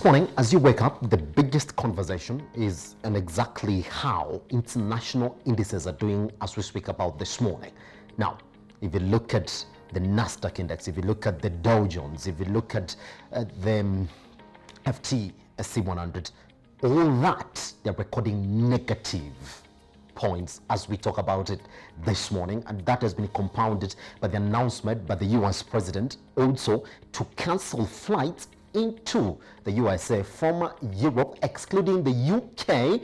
morning, as you wake up, the biggest conversation is on exactly how international indices are doing as we speak about this morning. Now, if you look at the Nasdaq index, if you look at the Dow Jones, if you look at the FTSE 100, all that, they're recording negative points as we talk about it this morning, and that has been compounded by the announcement by the US president also to cancel flights into the USA from Europe, excluding the UK.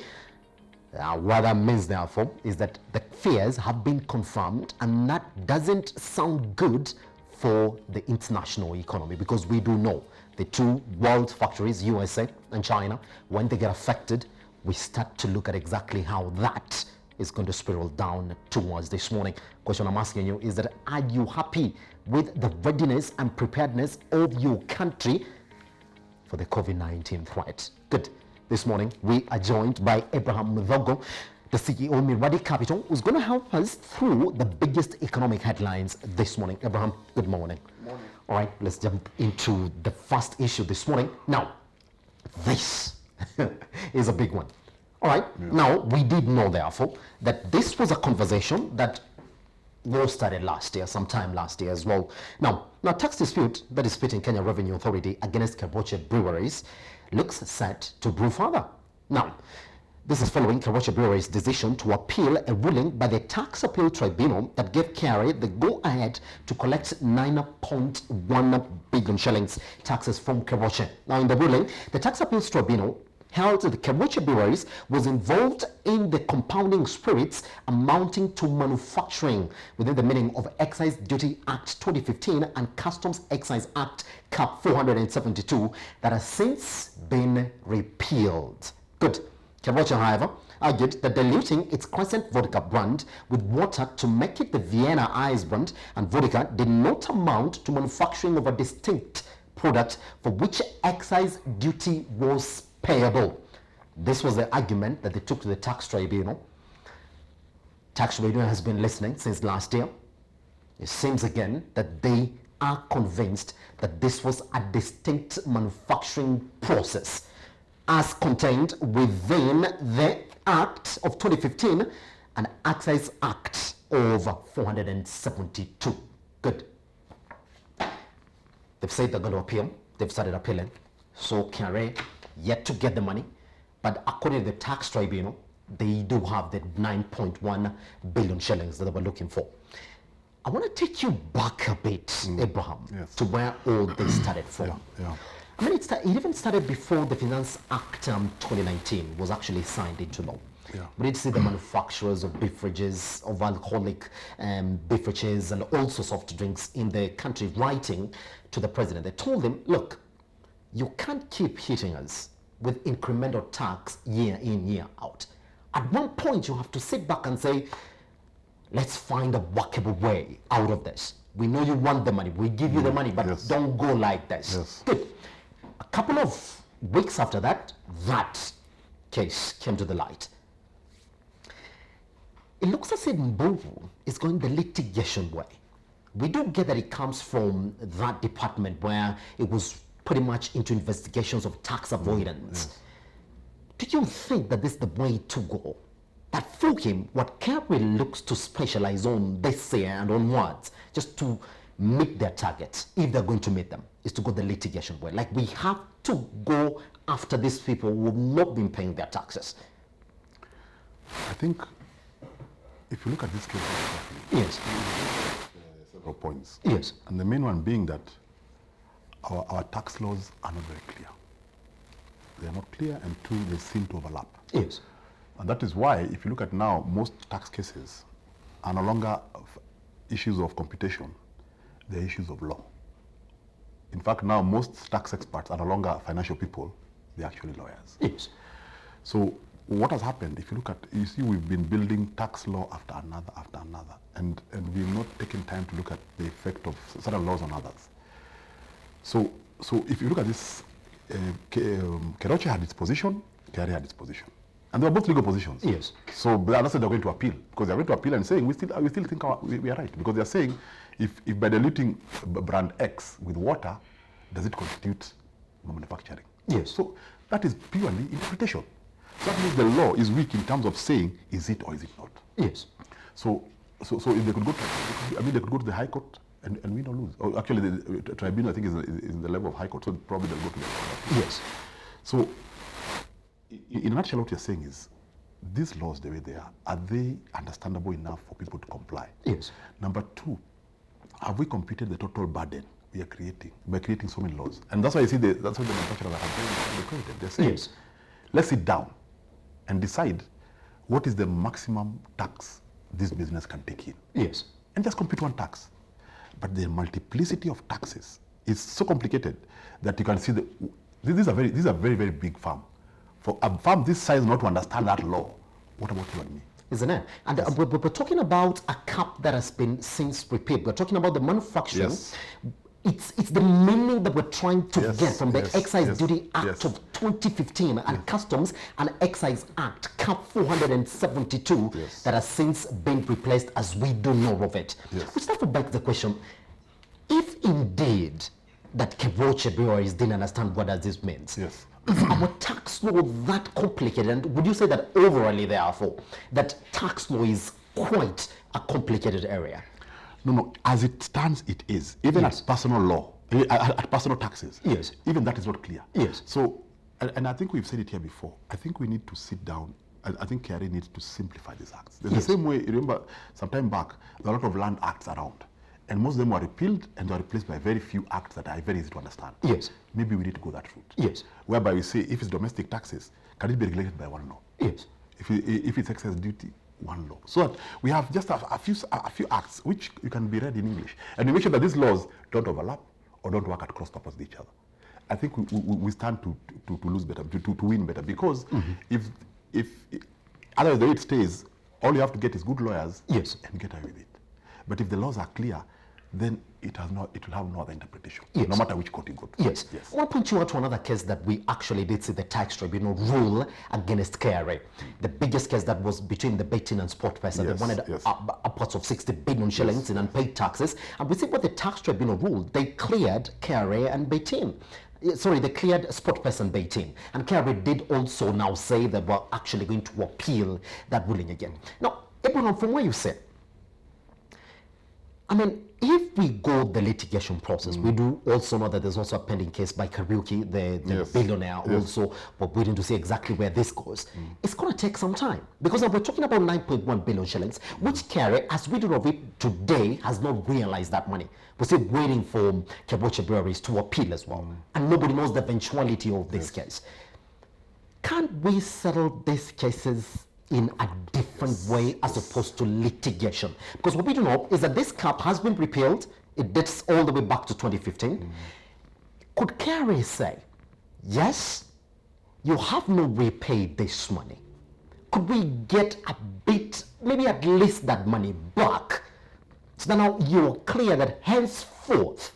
What that means, therefore, is that the fears have been confirmed, and that doesn't sound good for the international economy, because we do know the two world factories, USA and China, when they get affected, we start to look at exactly how that is going to spiral down towards this morning. Question I'm asking you is that, are you happy with the readiness and preparedness of your country for the COVID-19 threat? Good. This morning, we are joined by Abraham Muthogo, the CEO of Miradi Capital, who's going to help us through the biggest economic headlines this morning. Abraham, good morning. Good morning. All right, let's jump into the first issue this morning. Now, this is a big one. All right, Now, we did know, therefore, that this was a conversation that was started last year, sometime last year as well. Now, tax dispute that is pitting Kenya Revenue Authority against Keroche breweries looks set to brew further. Now, this is following Keroche breweries' decision to appeal a ruling by the Tax Appeal Tribunal that gave KRA the go-ahead to collect 9.1 billion shillings taxes from Keroche. Now, in the ruling, the Tax Appeals Tribunal held that the Keroche breweries was involved in the compounding spirits amounting to manufacturing within the meaning of Excise Duty Act 2015 and Customs Excise Act Cap 472 that has since been repealed. Good. Keroche, however, argued that diluting its Crescent Vodka brand with water to make it the Vienna Ice brand and vodka did not amount to manufacturing of a distinct product for which excise duty was payable. This was the argument that they took to the tax tribunal. Tax tribunal has been listening since last year. It seems again that they are convinced that this was a distinct manufacturing process as contained within the Act of 2015 and Excise Act of 472. Good. They've said they're going to appeal. They've started appealing. So KRA yet to get the money, but according to the tax tribunal, they do have the 9.1 billion shillings that they were looking for. I want to take you back a bit, Abraham, to where all this started from. I mean, it even started before the Finance Act 2019 was actually signed into law. We did see the manufacturers of beverages, of alcoholic beverages, and all sorts of drinks in the country writing to the president. They told him, look, you can't keep hitting us with incremental tax year in, year out. At one point, you have to sit back and say, let's find a workable way out of this. We know you want the money. We give you the money, but don't go like this. Good. A couple of weeks after that, that case came to the light. It looks as if Muthogo is going the litigation way. We do get that it comes from that department where it was pretty much into investigations of tax avoidance. Do you think that this is the way to go? That for him, what KRA looks to specialize on this year and onwards, just to meet their targets, if they're going to meet them, is to go the litigation way. Like, we have to go after these people who have not been paying their taxes. I think if you look at this case, several points. And the main one being that our tax laws are not very clear. They are not clear, and two, they seem to overlap. And that is why, if you look at now, most tax cases are no longer issues of computation, they're issues of law. In fact, now most tax experts are no longer financial people, they're actually lawyers. So what has happened, if you look at, you see we've been building tax law after another, and we've not taken time to look at the effect of certain laws on others. So if you look at this, Keroche had its position, KRA had its position. And they were both legal positions. So that's why they're going to appeal, because they're going to appeal and saying, we still think we are right. Because they're saying, if by diluting brand X with water, does it constitute manufacturing? Yes. So that is purely interpretation. So that means the law is weak in terms of saying, is it or is it not? Yes. So if they could go to, they could go to the High Court and win or lose. Or actually, the tribunal, I think, is in the level of High Court, so probably they'll go to the court. Yes. So, in a nutshell, what you're saying is, these laws, the way they are they understandable enough for people to comply? Yes. Number two, have we computed the total burden we are creating by creating so many laws? And that's why you see, that's why the manufacturers are created. They're saying, Yes. let's sit down and decide what is the maximum tax this business can take in. Yes. And just compute one tax. But the multiplicity of taxes is so complicated that you can see these are very, very big farm. For a farm this size not to understand that law, what about you and me? Isn't it? And yes. We're talking about a cap that has been since repealed. We're talking about the manufacturing. Yes. It's the meaning that we're trying to get from the Excise Duty Act of 2015 and Customs and Excise Act, Cap 472, that has since been replaced as we do know of it. Yes. Which therefore begs the question, if indeed that Keboche breweries didn't understand what this means, yes. is our tax law that complicated? And would you say that overall, therefore, that tax law is quite a complicated area? No, as it stands, it is. Even as personal law, at personal taxes, yes, even that is not clear. Yes. So, and I think we've said it here before, I think we need to sit down. I think KRA needs to simplify these acts. The same way, remember, some time back, there are a lot of land acts around. And most of them were repealed and they were replaced by very few acts that are very easy to understand. Yes. Maybe we need to go that route. Yes. Whereby we say, if it's domestic taxes, can it be regulated by one law? Yes. If it's excess duty, one law. So that we have just a few acts which you can be read in English. And we make sure that these laws don't overlap or don't work at cross purpose with each other. I think we stand to lose better, to win better. Because if otherwise the way it stays, all you have to get is good lawyers and get away with it. But if the laws are clear, then it will have no other interpretation, no matter which court you go to. Yes. I want to point you out to another case that we actually did see the tax tribunal rule against KRA. The biggest case that was between the betting and sport person. They wanted upwards of 60 billion shillings in unpaid taxes. And we see what the tax tribunal ruled. They cleared KRA and betting. Sorry, they cleared sport person betting. And KRA did also now say that we're actually going to appeal that ruling again. Now, Abraham, from what you said, I mean, if we go the litigation process, we do also know that there's also a pending case by Kariuki, the billionaire, also. We're waiting to see exactly where this goes. It's going to take some time because now we're talking about 9.1 billion shillings, which KRA, as we do know it today, has not realized that money. We're still waiting for Keboche breweries to appeal as well. And nobody knows the eventuality of this case. Can't we settle these cases in a different way as opposed to litigation? Because what we do know is that this cap has been repealed. It dates all the way back to 2015. Could KRA say, yes, you have not repaid this money? Could we get a bit, maybe at least that money back? So that now you're clear that henceforth,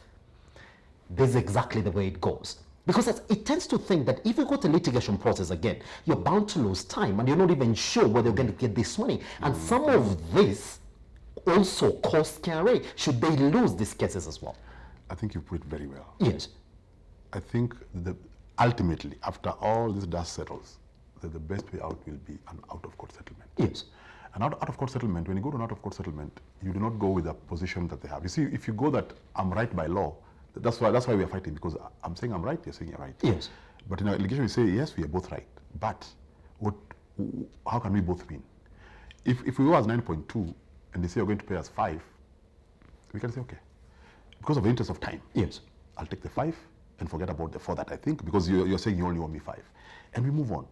this is exactly the way it goes. Because it tends to think that if you go to litigation process again, you're bound to lose time and you're not even sure whether you're going to get this money. And some of this also costs KRA. Should they lose these cases as well? I think you put it very well. Yes. I think ultimately, after all this dust settles, that the best way out will be an out-of-court settlement. Yes. An out-of-court settlement, when you go to an out-of-court settlement, you do not go with a position that they have. You see, if you go that I'm right by law, that's why we are fighting, because I'm saying I'm right, you're saying you're right. Yes. But in our allegation, we say, yes, we are both right. But how can we both win? If we go as 9.2 and they say you're going to pay us 5, we can say, okay. Because of the interest of time, yes, I'll take the 5 and forget about the 4 that I think, because you're saying you only owe me 5. And we move on.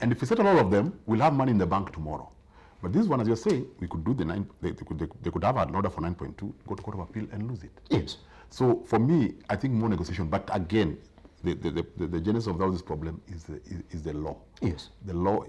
And if we settle all of them, we'll have money in the bank tomorrow. But this one, as you're saying, we could do the 9, they could have an order for 9.2, go to Court of Appeal and lose it. Yes. So for me, I think more negotiation. But again, the genesis of all this problem is the law. Yes. The law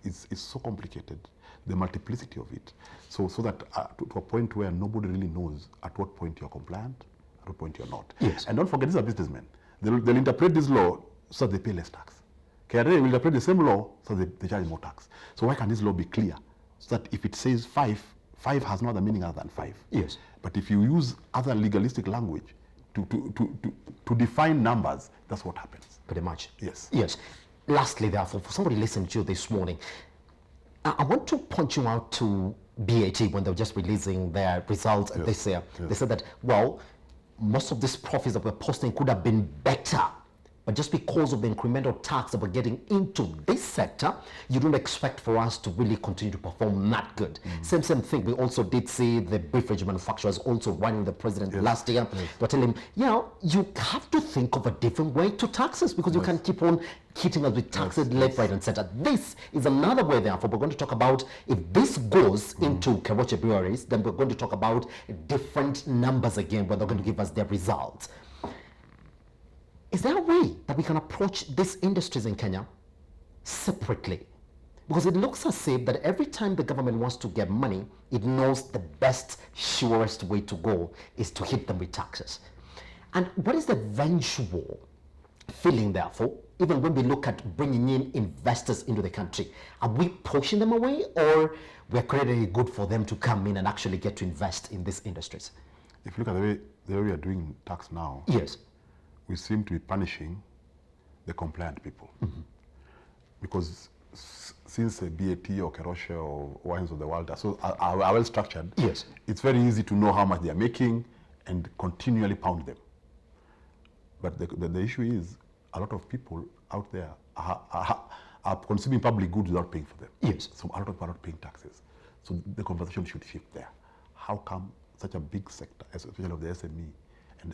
is so complicated, the multiplicity of it. So that to a point where nobody really knows at what point you're compliant, at what point you're not. Yes. And don't forget, these are businessmen. They'll interpret this law so that they pay less tax. KRA will interpret the same law so that they charge more tax. So why can this law be clear? So that if it says 5 has no other meaning other than 5. Yes. But if you use other legalistic language, to define numbers, that's what happens. Pretty much. Yes. Yes. Lastly, therefore, for somebody listening to you this morning, I want to point you out to BAT when they were just releasing their results this year. Yes. They said that, well, most of these profits that we're posting could have been better. But just because of the incremental tax that we're getting into this sector, you don't expect for us to really continue to perform that good. Same thing. We also did see the beverage manufacturers also running the president last year. They're telling him, you have to think of a different way to taxes because you can keep on hitting us with taxes left, right, and center. This is another way, therefore, we're going to talk about if this goes into Keroche breweries, then we're going to talk about different numbers again when they're going to give us their results. Is there a way that we can approach these industries in Kenya separately? Because it looks as if that every time the government wants to get money, it knows the best, surest way to go is to hit them with taxes. And what is the eventual feeling, therefore, even when we look at bringing in investors into the country? Are we pushing them away, or we're creating it good for them to come in and actually get to invest in these industries? If you look at the way we are doing tax now, yes, we seem to be punishing the compliant people. Because since BAT or Keroche or wines of the world are well structured, yes, it's very easy to know how much they are making and continually pound them. But the issue is a lot of people out there are consuming public goods without paying for them. Yes. So a lot of people are not paying taxes. So the conversation should shift there. How come such a big sector, especially of the SME,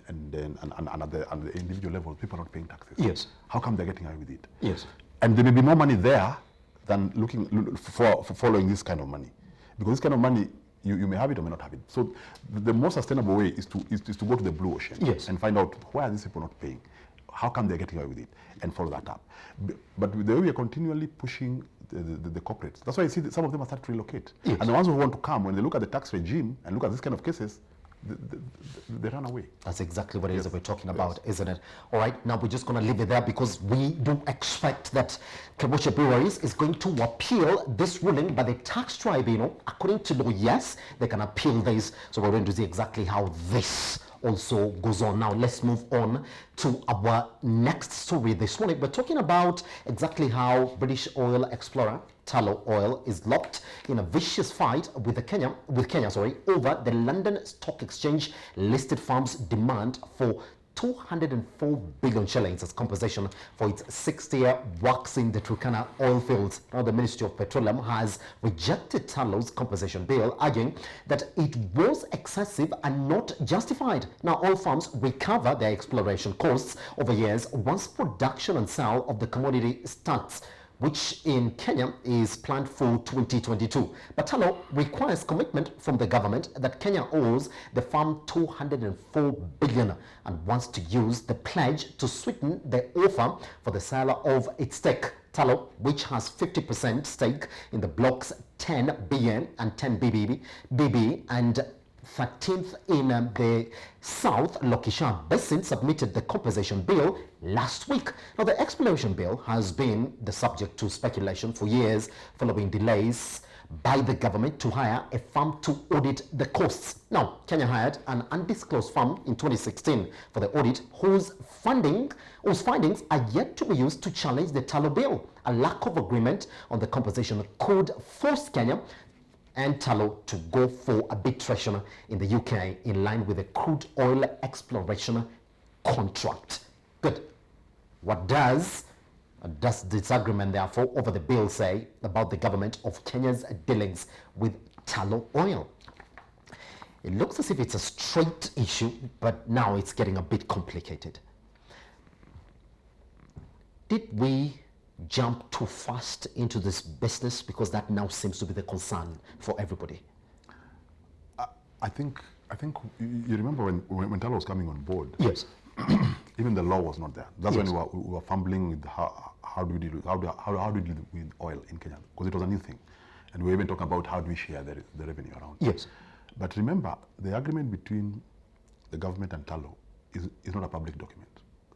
and at the individual level, people are not paying taxes? Yes. How come they're getting away with it? Yes. And there may be more money there than looking for following this kind of money, because this kind of money you may have it or may not have it. So the most sustainable way is to go to the blue ocean, yes, and find out why are these people not paying, how come they're getting away with it, and follow that up. But the way we are continually pushing the corporates, that's why you see that some of them are starting to relocate. Yes. And the ones who want to come, when they look at the tax regime and look at this kind of cases, they run away. That's exactly what it is that we're talking about, isn't it? All right, now we're just going to leave it there because we do expect that Keroche Breweries is going to appeal this ruling by the tax tribunal. According to law, yes, they can appeal this. So we're going to see exactly how this also goes on. Now let's move on to our next story this morning. We're talking about exactly how British oil explorer Tullow Oil is locked in a vicious fight with Kenya over the London Stock Exchange listed firm's demand for 204 billion shillings as compensation for its 6-year works in the Turkana oil fields. Now, the Ministry of Petroleum has rejected Tullow's compensation bill, arguing that it was excessive and not justified. Now, oil firms recover their exploration costs over years once production and sale of the commodity starts, which in Kenya is planned for 2022. But Tullow requires commitment from the government that Kenya owes the firm 204 billion and wants to use the pledge to sweeten the offer for the sale of its stake. Tullow, which has 50% stake in the blocks 10 BM and 10 BB and 13th in the South Lokisha Basin, submitted the compensation bill last week. Now, the exploration bill has been the subject to speculation for years following delays by the government to hire a firm to audit the costs. Now, Kenya hired an undisclosed firm in 2016 for the audit whose findings are yet to be used to challenge the Tullow bill. A lack of agreement on the compensation could force Kenya and Tullow to go for arbitration in the UK in line with the crude oil exploration contract. Good. What does this agreement, therefore, over the bill say about the government of Kenya's dealings with Tullow Oil? It looks as if it's a straight issue, but now it's getting a bit complicated. Did we jump too fast into this business, because that now seems to be the concern for everybody? I think you remember when Tullow was coming on board. Yes. Even the law was not there. That's yes. when we were fumbling with how do we deal with oil in Kenya, because it was a new thing, and we were even talking about how do we share the revenue around. Yes. But remember, the agreement between the government and Tullow is not a public document.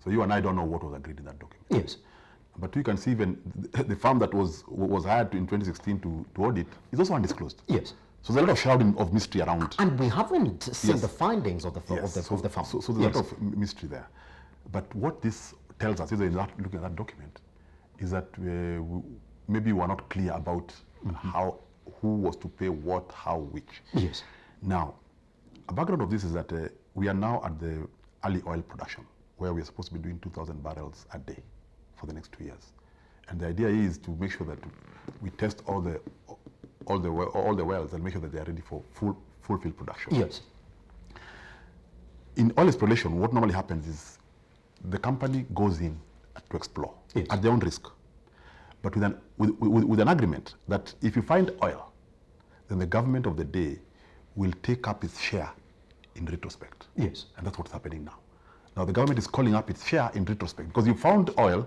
So you and I don't know what was agreed in that document. Yes. But you can see even the firm that was hired in 2016 to audit is also undisclosed. Yes. So there's a lot of shrouding of mystery around. And we haven't seen Yes. the findings of the firm. So there's a Yes. lot of mystery there. But what this tells us, looking at that document, is that maybe we're not clear about who was to pay what, how, which. Yes. Now, a background of this is that we are now at the early oil production, where we are supposed to be doing 2,000 barrels a day for the next 2 years. And the idea is to make sure that we test all the wells and make sure that they are ready for full field production. Yes. In oil exploration, what normally happens is the company goes in to explore at their own risk, but with an agreement that if you find oil, then the government of the day will take up its share in retrospect. Yes. And that's what's happening now. Now the government is calling up its share in retrospect because you found oil,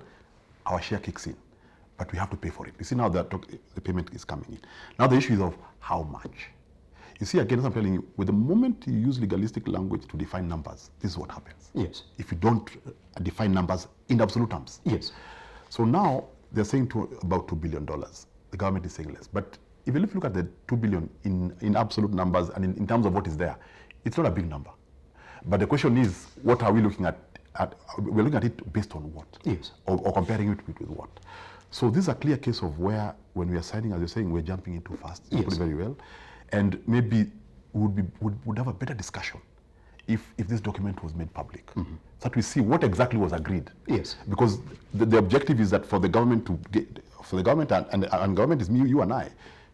our share kicks in, but we have to pay for it. You see now that the payment is coming in. Now the issue is of how much. You see, again, as I'm telling you, with the moment you use legalistic language to define numbers, this is what happens. Yes. If you don't define numbers in absolute terms. Yes. So now they're saying about $2 billion. The government is saying less. But if you look at the 2 billion in absolute numbers and in terms of what is there, it's not a big number. But the question is, what are we looking at? We're looking at it based on what? Yes. Or comparing it with what? So this is a clear case of where, when we are signing, as you're saying, we're jumping in too fast. You put it very well. And maybe would have a better discussion if this document was made public, so that we see what exactly was agreed. Yes. Because the objective is that for the government to get, for the government and government is me, you and I,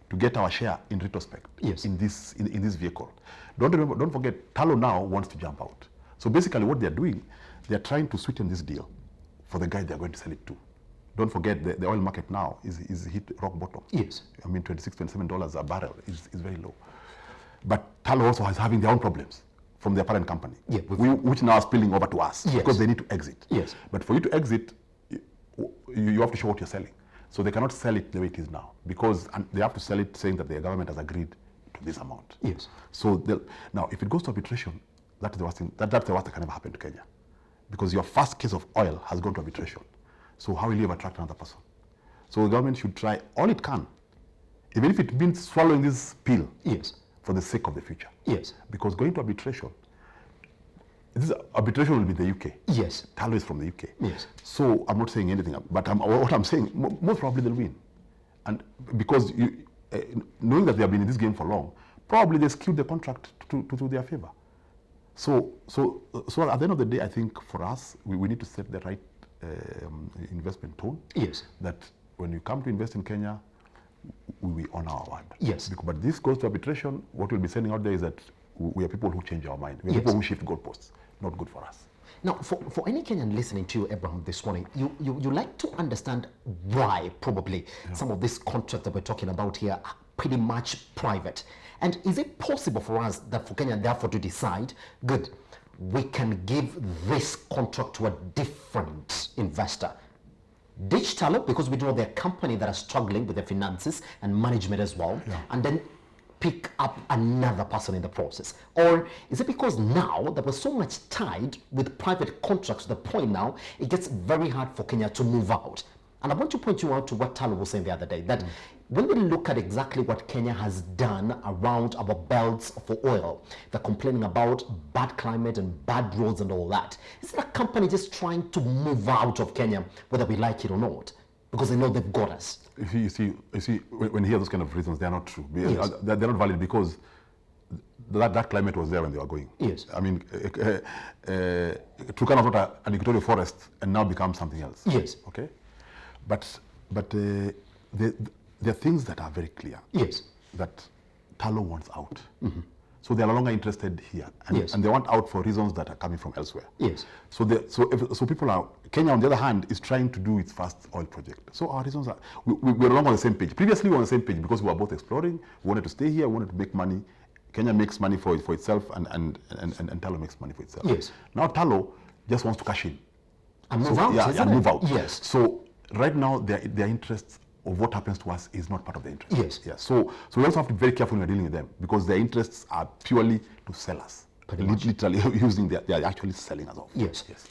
to get our share in retrospect. Yes. in this vehicle. Don't forget, Talo now wants to jump out. So basically what they're doing, they're trying to sweeten this deal for the guy they're going to sell it to. Don't forget the oil market now is hit rock bottom. Yes. I mean, $26, $27 a barrel is very low. But Talo also is having their own problems from their parent company, which now are spilling over to us because they need to exit. Yes. But for you to exit, you have to show what you're selling. So they cannot sell it the way it is now because they have to sell it saying that the government has agreed to this amount. Yes. So now, if it goes to arbitration, that's the worst thing. That's the worst that can ever happen to Kenya, because your first case of oil has gone to arbitration. So how will you ever attract another person? So the government should try all it can, even if it means swallowing this pill. Yes. For the sake of the future. Yes. Because going to arbitration, arbitration will be the UK. Yes. Talo is from the UK. Yes. So I'm not saying anything, but what I'm saying, most probably they'll win. And because knowing that they have been in this game for long, probably they skewed the contract to their favor. So at the end of the day, I think for us, we need to set the right investment tone. Yes. That when you come to invest in Kenya, we honor our word. Yes. But this goes to arbitration. What we'll be sending out there is that we are people who change our mind. We are people who shift goalposts. Not good for us. Now, for any Kenyan listening to you, Abraham, this morning, you like to understand why probably some of these contracts that we're talking about here are pretty much private. And is it possible for us that for Kenya, therefore, to decide, good, we can give this contract to a different investor? Ditch Talo, because we know they're a company that are struggling with their finances and management as well, and then pick up another person in the process? Or is it because now that we're so much tied with private contracts to the point now it gets very hard for Kenya to move out? And I want to point you out to what Talo was saying the other day, that when we look at exactly what Kenya has done around our belts for oil, they're complaining about bad climate and bad roads and all that. Is it a company just trying to move out of Kenya, whether we like it or not? Because they know they've got us. You see, when you hear those kind of reasons, they're not true. Yes. They're not valid because that climate was there when they were going. Yes. I mean, Turkana was not an equatorial forest and now becomes something else. Yes. Okay? But there are things that are very clear. Yes. That Talo wants out. So they are no longer interested here. And they want out for reasons that are coming from elsewhere. Yes. So people are, Kenya on the other hand is trying to do its first oil project. So our reasons are, we're no longer on the same page. Previously we were on the same page because we were both exploring, we wanted to stay here, we wanted to make money. Kenya makes money for itself and Talo makes money for itself. Yes. Now Talo just wants to cash in. And move out, and move out. Yes. So right now their interests of what happens to us is not part of their interest. Yes. Yeah. So we also have to be very careful when we're dealing with them because their interests are purely to sell us. Literally using they are actually selling us off. Yes. Yes.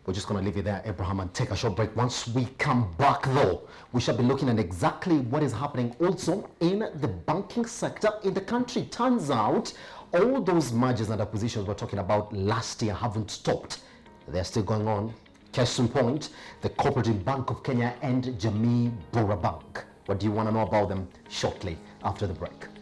We're just going to leave it there, Abraham, and take a short break. Once we come back, though, we shall be looking at exactly what is happening also in the banking sector in the country. Turns out all those mergers and acquisitions we're talking about last year haven't stopped. They're still going on. Case in point, the Cooperative Bank of Kenya and Jamii Bora Bank. What do you want to know about them shortly after the break?